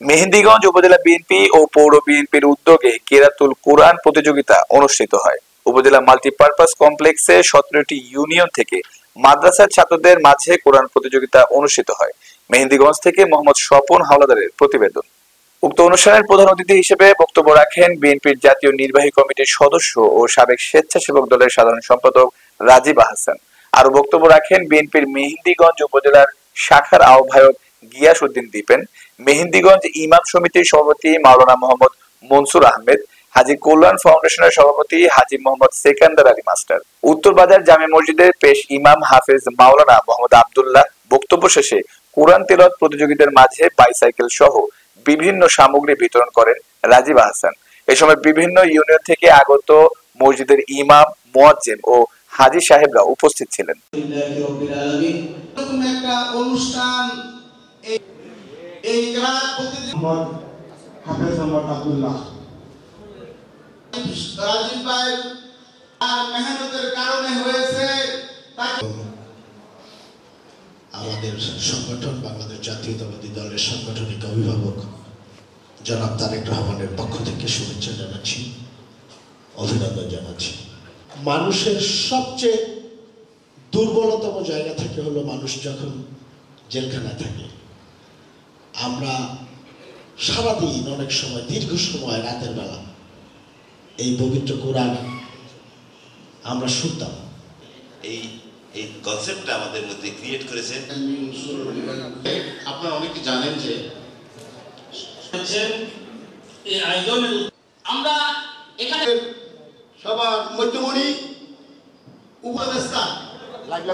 মেহেন্দিগঞ্জ উপজেলা বিএনপি ও পৌর বিএনপির উদ্যোগে কেরাতুল কোরআন প্রতিযোগিতা অনুষ্ঠিত হয়। উপজেলা মাল্টিপারপাস কমপ্লেক্সে 17টি ইউনিয়ন থেকে মাদ্রাসার ছাত্রদের মাঝে কোরআন প্রতিযোগিতা অনুষ্ঠিত হয়। মেহেন্দিগঞ্জ থেকে মোহাম্মদ স্বপন হাওলাদারের প্রতিবেদন। উক্ত অনুষ্ঠানের প্রধান অতিথি হিসেবে বক্তব্য রাখেন বিএনপির জাতীয় নির্বাহী কমিটির সদস্য ও সাবেক স্বেচ্ছাসেবক দলের সাধারণ সম্পাদক রাজীব আহসান। আরো বক্তব্য রাখেন বিএনপির মেহেন্দিগঞ্জ উপজেলার শাখার আহ্বায়ক গিয়াস উদ্দিন দীপেন, মেহেন্দিগঞ্জ ইমাম সমিতির সভাপতি মাওলানা মোহাম্মদ মনসুর আহমেদ, হাজী কল্যাণ ফাউন্ডেশনের সভাপতি হাজী মোহাম্মদ সেকান্দার আলী মাস্টার। উত্তরবাজার জামে মসজিদের পেশ ইমাম হাফেজ মাওলানা মোহাম্মদ আব্দুল্লাহ বক্তব্য শেষে কোরআন তিলাওয়াত প্রতিযোগীদের মাঝে বাইসাইকেল সহ বিভিন্ন সামগ্রী বিতরণ করেন রাজীব আহসান। এ সময় বিভিন্ন ইউনিয়ন থেকে আগত মসজিদের ইমাম, মুয়াজ্জিন ও হাজী সাহেবরা উপস্থিত ছিলেন। আমাদের সংগঠন বাংলাদেশ জাতীয়তাবাদী দলের সাংগঠনিক অভিভাবক জনাব তারেক রহমানের পক্ষ থেকে শুভেচ্ছা জানাচ্ছি, অভিনন্দন জানাচ্ছি। মানুষের সবচেয়ে দুর্বলতম জায়গা থেকে হলো মানুষ যখন জেলখানায় থাকে। আমরা সারাদিন অনেক সময় দীর্ঘ সময় রাতের বেলা এই পবিত্র কোরআন আমরা শুনতাম। এই কনসেপ্টটা আমাদের মধ্যে ক্রিয়েট করেছেন। আপনারা অনেকে জানেন যে এই আয়োজনে আমরা এখানে সবার মধ্যমণি উপদেষ্টা লাগলে